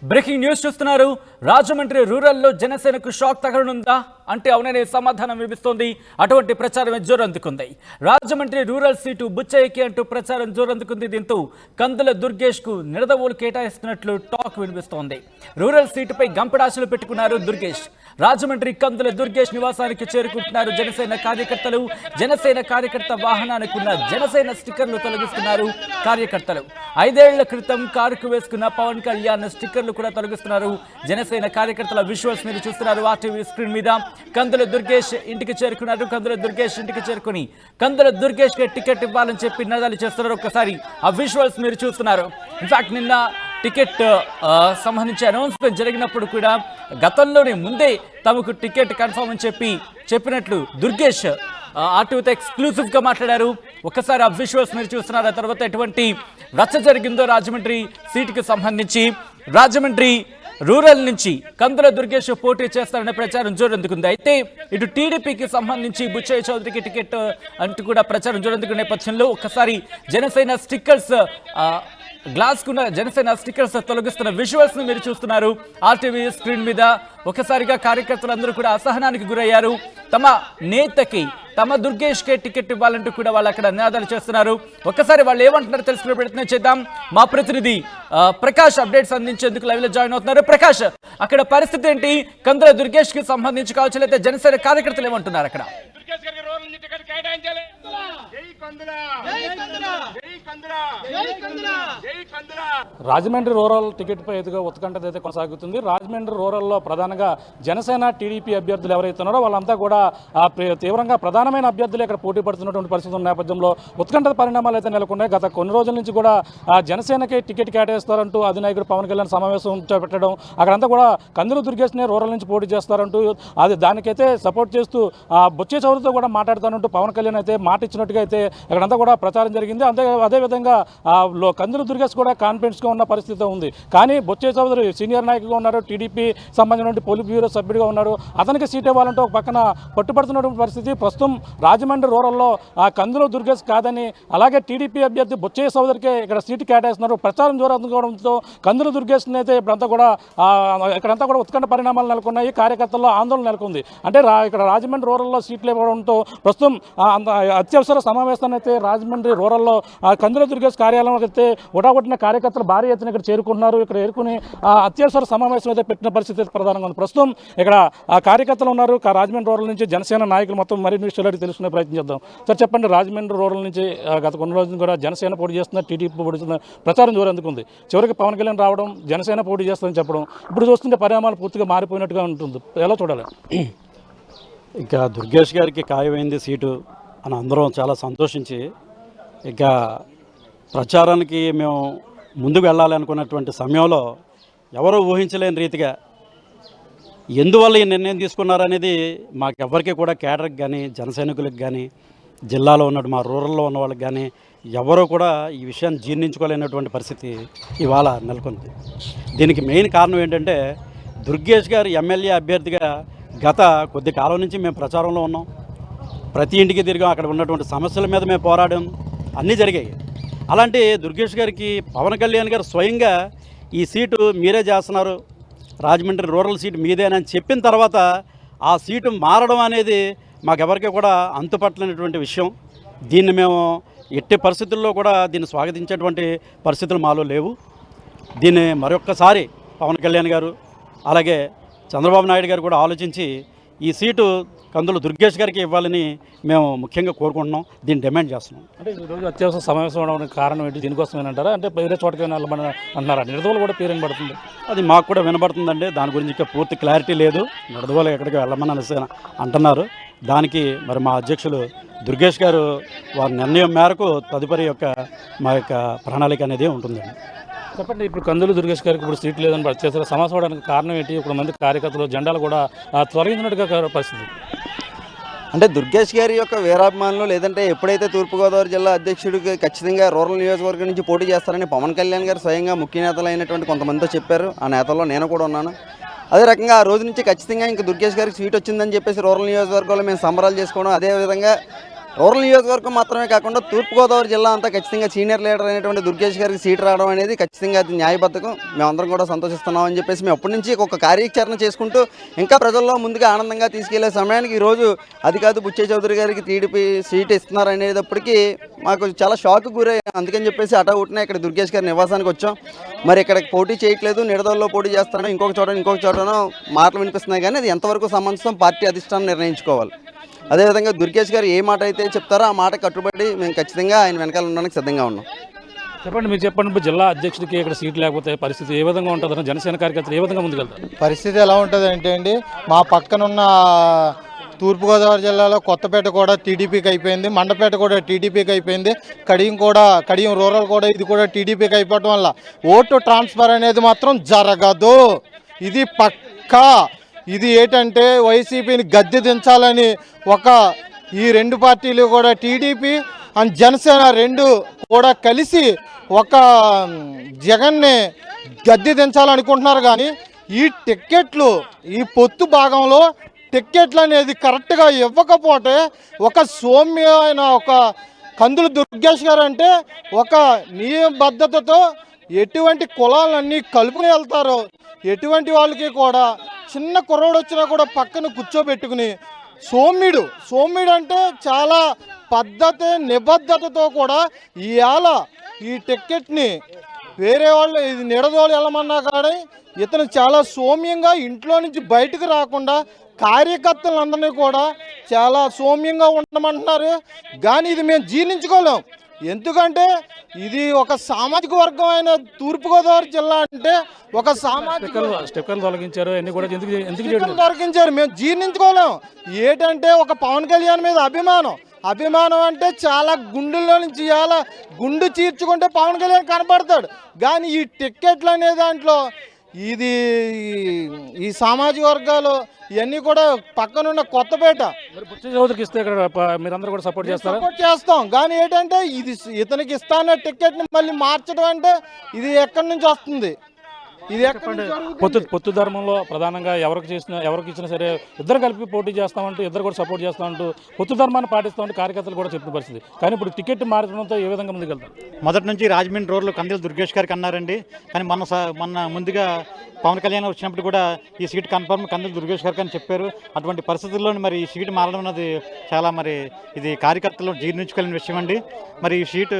Breaking news చూస్తున్నారు. రాజమండ్రి రూరల్లో జనసేనకు షాక్ తగలనుందా అంటే అవుననే సమాధానం వినిపిస్తోంది. అటువంటి ప్రచారం జోరందుకుంది. రాజమండ్రి రూరల్ సీటు బుచ్చయ్యకి అంటూ ప్రచారం జోరందుకుంది. దీంతో కందుల దుర్గేష్ కు నిడదవోలు కేటాయిస్తున్నట్లు టాక్ వినిపిస్తోంది. రూరల్ సీటుపై గంపెడాశలు పెట్టుకున్నారు దుర్గేష్. రాజమండ్రి కందుల దుర్గేష్ నివాసానికి చేరుకుంటున్నారు జనసేన కార్యకర్తలు. జనసేన కార్యకర్త వాహనానికి ఉన్న జనసేన స్టిక్కర్లు తొలగిస్తున్నారు కార్యకర్తలు. 5 ఏళ్ల క్రితం కారుకు వేసుకున్న పవన్ కళ్యాణ్ స్టిక్కర్లు కూడా తొలగిస్తున్నారు జనసేన కార్యకర్తల. విజువల్స్ మీరు చూస్తున్నారు ఆర్టీవీ స్క్రీన్ మీద. కందుల దుర్గేష్ ఇంటికి చేరుకున్నారు. కందుల దుర్గేష్ ఇంటికి చేరుకుని కందుల దుర్గేష్ కి టికెట్ ఇవ్వాలని చెప్పి నినాదాలు చేస్తున్నారు. ఒక్కసారి ఆ విజువల్స్ మీరు చూస్తున్నారు. ఇన్ఫాక్ట్ నిన్న టికెట్ సంబంధించి అనౌన్స్మెంట్ జరిగినప్పుడు కూడా గతంలోనే ముందే తమకు టికెట్ కన్ఫర్మ్ అని చెప్పినట్లు దుర్గేష్ ఆర్టీవీతో ఎక్స్క్లూజివ్ గా మాట్లాడారు. ఒక్కసారి ఆ విజువల్స్ మీరు చూస్తున్నారు. ఆ తర్వాత ఎటువంటి రచ్చ జరిగిందో రాజమండ్రి సీటుకి సంబంధించి. రాజమండ్రి రూరల్ నుంచి కందుల దుర్గేష్ పోటీ చేస్తారనే ప్రచారం జోరందుకుంది. అయితే ఇటు టీడీపీకి సంబంధించి బుచ్చయ్య చౌదరికి టికెట్ అంటూ కూడా ప్రచారం జోరందుకునే నేపథ్యంలో ఒక్కసారి జనసేన స్టిక్కర్స్ గ్లాస్కున్న జనసేన స్టిక్కర్స్ తొలగిస్తున్న విజువల్స్ ని మీరు చూస్తున్నారు ఆర్టీవీ స్క్రీన్ మీద. ఒకసారిగా కార్యకర్తలందరూ కూడా అసహనానికి గురయ్యారు. తమ నేతకి తమ దుర్గేష్ కే టికెట్ ఇవ్వాలంటూ కూడా వాళ్ళు అక్కడ నినాదాలు చేస్తున్నారు. ఒక్కసారి వాళ్ళు ఏమంటున్నారో తెలుసుకునే ప్రయత్నం చేద్దాం. మా ప్రతినిధి ప్రకాష్ అప్డేట్స్ అందించేందుకు లైవ్ లో జాయిన్ అవుతున్నారు. ప్రకాష్, అక్కడ పరిస్థితి ఏంటి? కందుల దుర్గేష్ కి సంబంధించి కావచ్చు, లేకపోతే జనసేన కార్యకర్తలు ఏమంటున్నారు అక్కడ? రాజమండ్రి రూరల్ టికెట్ పై ఎదుగా ఉత్కంఠ అయితే కొనసాగుతుంది. రాజమండ్రి రూరల్లో ప్రధానంగా జనసేన టీడీపీ అభ్యర్థులు ఎవరైతే ఉన్నారో వాళ్ళంతా కూడా తీవ్రంగా ప్రధానమైన అభ్యర్థులు ఇక్కడ పోటీ పడుతున్నటువంటి పరిస్థితి ఉన్న నేపథ్యంలో ఉత్కంఠ పరిణామాలు అయితే నెలకొన్నాయి. గత కొన్ని రోజుల నుంచి కూడా జనసేనకి టికెట్ కేటాయిస్తారంటూ అధినాయకుడు పవన్ కళ్యాణ్ సమావేశం పెట్టడం, అక్కడంతా కూడా కందుల దుర్గేష్నే రూరల్ నుంచి పోటీ చేస్తారంటూ దానికైతే సపోర్ట్ చేస్తూ బొచ్చే చౌదరితో కూడా మాట్లాడతానంటూ పవన్ కళ్యాణ్ అయితే మాట ఇచ్చినట్టుగా అయితే ఇక్కడంతా కూడా ప్రచారం జరిగింది. అదేవిధంగా కందుల దుర్గేష్ కూడా కాన్ఫిడెన్స్గా ఉన్న పరిస్థితి ఉంది. కానీ బొచ్చే చౌదరి సీనియర్ నాయకుగా ఉన్నారు, టీడీపీ సంబంధించిన పొలిట్ బ్యూరో సభ్యుడిగా ఉన్నారు. అతనికి సీట్ ఇవ్వాలంటే ఒక పక్కన పట్టుబడుతున్నటువంటి పరిస్థితి. ప్రస్తుతం రాజమండ్రి రూరల్లో కందుల దుర్గేష్ కాదని అలాగే టీడీపీ అభ్యర్థి బొచ్చే చౌదరికే ఇక్కడ సీటు కేటాయిస్తున్నారు. ప్రచారం జోరందుకోవడంతో కందుల దుర్గేష్ని అయితే ఇక్కడంతా కూడా ఉత్కంఠ పరిణామాలు నెలకొన్నాయి. కార్యకర్తల్లో ఆందోళన నెలకొంది. అంటే ఇక్కడ రాజమండ్రి రూరల్లో సీట్లు ఇవ్వడంతో ప్రస్తుతం అత్యవసర సమావేశాన్ని అయితే రాజమండ్రి రూరల్లో కందుల దుర్గేష్ కార్యాలయంలో అయితే ఉడాగొట్టిన కార్యకర్తలు భారీ ఎత్తున ఇక్కడ చేరుకుంటున్నారు. ఇక్కడ చేరుకుని అత్యవసర సమావేశం అయితే పెట్టిన పరిస్థితి ప్రధానంగా ఉంది. ప్రస్తుతం ఇక్కడ కార్యకర్తలు ఉన్నారు. రాజమండ్రి రూరల్ నుంచి జనసేన నాయకులు మొత్తం మరిన్ని విషయాలు తెలుసుకునే ప్రయత్నం చేద్దాం. సార్ చెప్పండి, రాజమండ్రి రూరల్ నుంచి గత కొన్ని రోజులు కూడా జనసేన పోటీ చేస్తున్నారు, టీడీపీ పోటీ చేస్తున్నారు, ప్రచారం జోరందుకుంది. చివరికి పవన్ కళ్యాణ్ రావడం, జనసేన పోటీ చేస్తుందని చెప్పడం, ఇప్పుడు చూస్తుంటే పరిణామాలు పూర్తిగా మారిపోయినట్టుగా ఉంటుంది. ఎలా చూడాలి? ఇంకా దుర్గేష్ గారికి ఖాయమైంది సీటు అని అందరం చాలా సంతోషించి ఇక ప్రచారానికి మేము ముందుకు వెళ్ళాలి అనుకున్నటువంటి సమయంలో ఎవరూ ఊహించలేని రీతిగా ఎందువల్ల ఈ నిర్ణయం తీసుకున్నారనేది మాకెవ్వరికీ కూడా కేడర్కి కానీ జన సైనికులకు కానీ జిల్లాలో ఉన్నట్టు మా రూరల్లో ఉన్న వాళ్ళకి కానీ ఎవరూ కూడా ఈ విషయాన్ని జీర్ణించుకోలేనటువంటి పరిస్థితి ఇవాళ నెలకొంది. దీనికి మెయిన్ కారణం ఏంటంటే దుర్గేష్ గారు ఎమ్మెల్యే అభ్యర్థిగా గత కొద్ది కాలం నుంచి మేము ప్రచారంలో ఉన్నాం. ప్రతి ఇంటికి తిరిగాం. అక్కడ ఉన్నటువంటి సమస్యల మీద మేము పోరాడాం. అన్నీ జరిగాయి. అలాంటి దుర్గేష్ గారికి పవన్ కళ్యాణ్ గారు స్వయంగా ఈ సీటు మీరే చేస్తున్నారు, రాజమండ్రి రూరల్ సీటు మీదేనని చెప్పిన తర్వాత ఆ సీటు మారడం అనేది మాకెవరికి కూడా అంతుపట్టలేనటువంటి విషయం. దీన్ని మేము ఎట్టి పరిస్థితుల్లో కూడా దీన్ని స్వాగతించేటువంటి పరిస్థితులు మాలో లేవు. దీన్ని మరొక్కసారి పవన్ కళ్యాణ్ గారు అలాగే చంద్రబాబు నాయుడు గారు కూడా ఆలోచించి ఈ సీటు కందుల దుర్గేష్ గారికి ఇవ్వాలని మేము ముఖ్యంగా కోరుకుంటున్నాం. దీన్ని డిమాండ్ చేస్తున్నాం. అంటే ఈరోజు అత్యవసర సమావేశం అవడానికి కారణం ఏంటి? దీనికోసమేనంటారా? అంటే వేరే చోటకి వెళ్ళమని అంటున్నారా? నిడదవోలు కూడా పేరు వినబడుతుంది. అది మాకు కూడా వినబడుతుందండి. దాని గురించి ఇంకా పూర్తి క్లారిటీ లేదు. నిడదవోలు ఎక్కడికి వెళ్ళమని అంటున్నారు. దానికి మరి మా అధ్యక్షులు దుర్గేష్ గారు వారి నిర్ణయం మేరకు తదుపరి మా యొక్క ప్రణాళిక అనేది ఉంటుందండి. చెప్పండి, ఇప్పుడు కందుల దుర్గేష్ గారికి ఇప్పుడు సీట్ లేదని అత్యవసర సమావేశం అవడానికి కారణం ఏంటి? ఇప్పుడు మంది కార్యకర్తలు జెండాలు కూడా తొలగించినట్టుగా పరిస్థితి. అంటే దుర్గేష్ గారి యొక్క వీరాభిమానులు లేదంటే ఎప్పుడైతే తూర్పుగోదావరి జిల్లా అధ్యక్షుడికి ఖచ్చితంగా రూరల్ నియోజకవర్గం నుంచి పోటీ చేస్తారని పవన్ కళ్యాణ్ గారు స్వయంగా ముఖ్య నేతలు అయినటువంటి కొంతమందితో చెప్పారు. ఆ నేతల్లో నేను కూడా ఉన్నాను. అదే రకంగా ఆ రోజు నుంచి ఖచ్చితంగా ఇంకా దుర్గేష్ గారికి సీట్ వచ్చిందని చెప్పేసి రూరల్ నియోజకవర్గంలో మేము సంబరాలు చేసుకోవడం, అదేవిధంగా రూరల్ నియోజకవర్గం మాత్రమే కాకుండా తూర్పుగోదావరి జిల్లా అంతా ఖచ్చితంగా సీనియర్ లీడర్ అయినటువంటి దుర్గేష్ గారికి సీట్ రావడం అనేది ఖచ్చితంగా అది న్యాయబద్ధకం. మేమందరం కూడా సంతోషిస్తున్నామని చెప్పేసి మేము అప్పటి నుంచి ఒక కార్యాచరణ చేసుకుంటూ ఇంకా ప్రజల్లో ముందుగా ఆనందంగా తీసుకెళ్లే సమయానికి ఈరోజు అది కాదు బుచ్చయ్య చౌదరి గారికి టీడీపీ సీట్ ఇస్తున్నారు అనేటప్పటికీ మాకు చాలా షాక్ గురయ్యాం. అందుకని చెప్పేసి అటౌట్నే ఇక్కడ దుర్గేష్ గారి నివాసానికి వచ్చాం. మరి ఇక్కడ పోటీ చేయట్లేదు, నిడదవల్లో పోటీ చేస్తారో ఇంకొక చోటనో మాటలు వినిపిస్తున్నాయి. కానీ అది ఎంతవరకు సమంజసం పార్టీ అధిష్టానం నిర్ణయించుకోవాలి. అదేవిధంగా దుర్గేష్ గారు ఏ మాట అయితే చెప్తారో ఆ మాట కట్టుబడి మేము ఖచ్చితంగా ఆయన వెనకాల ఉండడానికి సిద్ధంగా ఉన్నాం. చెప్పండి, మీరు చెప్పండి. ఇప్పుడు జిల్లా అధ్యక్షుడికి ఇక్కడ సీట్ లేకపోతే పరిస్థితి ఏ విధంగా ఉంటుందని జనసేన కార్యకర్తలు ఏ విధంగా ముందుకెళ్తారు? పరిస్థితి ఎలా ఉంటుంది అంటే మా పక్కనున్న తూర్పుగోదావరి జిల్లాలో కొత్తపేట కూడా టీడీపీకి అయిపోయింది, మండపేట కూడా టీడీపీకి అయిపోయింది, కడియం రూరల్ కూడా ఇది కూడా టీడీపీకి అయిపోవడం వల్ల ఓటు ట్రాన్స్ఫర్ అనేది మాత్రం జరగదు. ఇది పక్కా. ఇది ఏంటంటే వైసీపీని గద్దె దించాలని ఈ రెండు పార్టీలు కూడా టీడీపీ అండ్ జనసేన రెండు కూడా కలిసి జగన్ని గద్దె దించాలనుకుంటున్నారు. కానీ ఈ టిక్కెట్లు ఈ పొత్తు భాగంలో టిక్కెట్లు అనేది కరెక్ట్గా ఇవ్వకపోతే సౌమ్యమైన కందుల దుర్గేష్ గారు అంటే నియమబద్ధతతో ఎటువంటి కులాలన్నీ కలుపుకుని వెళ్తారో ఎటువంటి వాళ్ళకి కూడా చిన్న కుర్రోడు వచ్చినా కూడా పక్కన కూర్చోబెట్టుకుని సౌమ్యుడు అంటే చాలా పద్ధతి నిబద్ధతతో కూడా ఈ టిక్కెట్ని వేరే వాళ్ళు ఇది నిడదోలు వెళ్ళమన్నా కానీ ఇతను చాలా సౌమ్యంగా ఇంట్లో నుంచి బయటకు రాకుండా కార్యకర్తలందరినీ కూడా చాలా సౌమ్యంగా ఉండమంటున్నారు. కానీ ఇది మేము జీర్ణించుకోలేం. ఎందుకంటే ఇది ఒక సామాజిక వర్గం అయిన తూర్పుగోదావరి జిల్లా అంటే స్టెక్కర్లు తొలగించారు, తొలగించారు. మేము జీర్ణించుకోలేం. ఏంటంటే పవన్ కళ్యాణ్ మీద అభిమానం అంటే చాలా గుండెల్లో నుంచి చాలా గుండు చీర్చుకుంటే పవన్ కళ్యాణ్ కనపడతాడు. కానీ ఈ టిక్కెట్లు అనే దాంట్లో ఈ సామాజిక వర్గాలు ఇవన్నీ కూడా పక్కనున్న కొత్తపేట చౌదరికి ఇస్తే మీరందరూ కూడా సపోర్ట్ చేస్తాం. కానీ ఏంటంటే ఇతనికి ఇస్తాన టికెట్ని మళ్ళీ మార్చడం అంటే ఇది ఎక్కడి నుంచి వస్తుంది? పొత్తు ధర్మంలో ప్రధానంగా ఎవరికి ఇచ్చినా సరే ఇద్దరు కలిపి పోటీ చేస్తామంటూ ఇద్దరు కూడా సపోర్ట్ చేస్తామంటూ పొత్తు ధర్మాన్ని పాటిస్తామంటూ కార్యకర్తలు కూడా చెప్పిన పరిస్థితి. కానీ ఇప్పుడు టికెట్ మార్చడంతో ఏ విధంగా ముందుకెళ్తారు? మొదటి నుంచి రాజమండ్రి రూరల్ కందుల దుర్గేష్ గారికి అన్నారండి. కానీ మొన్న ముందుగా పవన్ కళ్యాణ్ వచ్చినప్పుడు కూడా ఈ సీట్ కన్ఫర్మ్ కందుల దుర్గేష్ గారికి అని చెప్పారు. అటువంటి పరిస్థితుల్లో మరి ఈ సీటు మారడం అనేది చాలా ఇది కార్యకర్తలు జీర్ణించుకోలేని విషయం అండి. మరి ఈ సీటు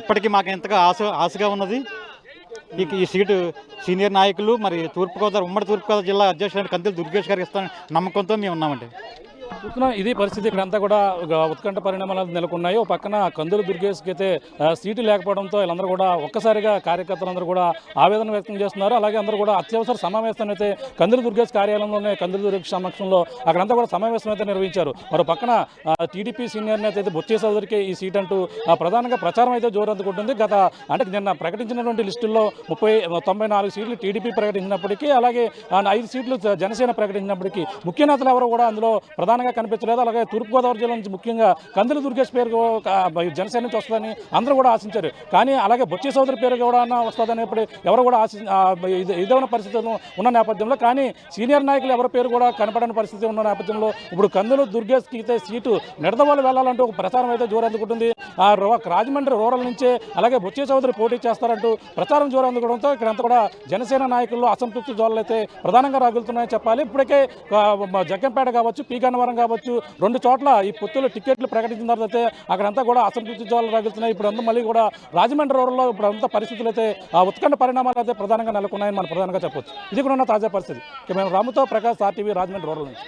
ఇప్పటికీ మాకు ఎంతగా ఆశగా ఉన్నది. ఈ సీటు సీనియర్ నాయకులు ఉమ్మడి తూర్పుగోదావరి జిల్లా అధ్యక్షుడు కందుల దుర్గేష్ గారికి ఇస్తామని నమ్మకంతో మేము ఉన్నామండి. ఇది పరిస్థితి. ఇక్కడంతా కూడా ఉత్కంఠ పరిణామాలు నెలకొన్నాయి. ఒక పక్కన కందుల దుర్గేష్కి అయితే సీటు లేకపోవడంతో వీళ్ళందరూ కూడా ఒక్కసారిగా కార్యకర్తలందరూ కూడా ఆవేదన వ్యక్తం చేస్తున్నారు. అలాగే అందరూ కూడా అత్యవసర సమావేశం అయితే కందుల దుర్గేష్ కార్యాలయంలోనే కందుల దుర్గేష్ సమక్షంలో అక్కడంతా కూడా సమావేశం అయితే నిర్వహించారు. మరో పక్కన టీడీపీ సీనియర్ నేత అయితే బొత్స చౌదరికి ఈ సీట్ అంటూ ప్రధానంగా ప్రచారం అయితే జోరందుకుంటుంది. నిన్న ప్రకటించినటువంటి లిస్టుల్లో 94 సీట్లు టీడీపీ ప్రకటించినప్పటికీ, అలాగే 5 సీట్లు జనసేన ప్రకటించినప్పటికీ ముఖ్య నేతలు ఎవరు కూడా అందులో ప్రధానంగా కనిపించలేదు. అలాగే తూర్పుగోదావరి జిల్లా నుంచి ముఖ్యంగా కందుల దుర్గేష్ పేరు జనసేన నుంచి వస్తుందని అందరూ కూడా ఆశించారు. కానీ అలాగే బొత్స చౌదరి పేరు కూడా వస్తుందనేప్పుడు ఎవరు కూడా ఇదేమైనా పరిస్థితి ఉన్న నేపథ్యంలో, కానీ సీనియర్ నాయకులు ఎవరి పేరు కూడా కనపడని పరిస్థితి ఉన్న నేపథ్యంలో ఇప్పుడు కందుల దుర్గేష్కి అయితే సీటు నిడదవోలు వెళ్లాలంటూ ఒక ప్రచారం అయితే జోరందుకుంటుంది. రాజమండ్రి రూరల్ నుంచే అలాగే బొత్స చౌదరి పోటీ చేస్తారంటూ ప్రచారం జోరందుకోవడంతో ఇక్కడంతా కూడా జనసేన నాయకుల్లో అసంతృప్తి జ్వాలలు అయితే ప్రధానంగా రగులుతున్నాయని చెప్పాలి. ఇప్పటికే జగ్గంపేట కావచ్చు, పీ గన్నవరం కావచ్చు, 2 చోట్ల ఈ పొత్తులు టికెట్లు ప్రకటించిన తర్వాత అక్కడంతా కూడా అసంతృప్తి జ్వాలలు రగులుతున్నాయి. ఇప్పుడు మళ్ళీ కూడా రాజమండ్రి రూరల్లో ఇప్పుడు అంతా పరిస్థితులు అయితే ఉత్కంఠ పరిణామాలు అయితే ప్రధానంగా నెలకొన్నాయని మనం ప్రధానంగా చెప్పొచ్చు. ఇది కూడా ఉన్న తాజా పరిస్థితి. మేము రాముతో ప్రకాష్ RTV రాజమండ్రి రూరల్ నుంచి.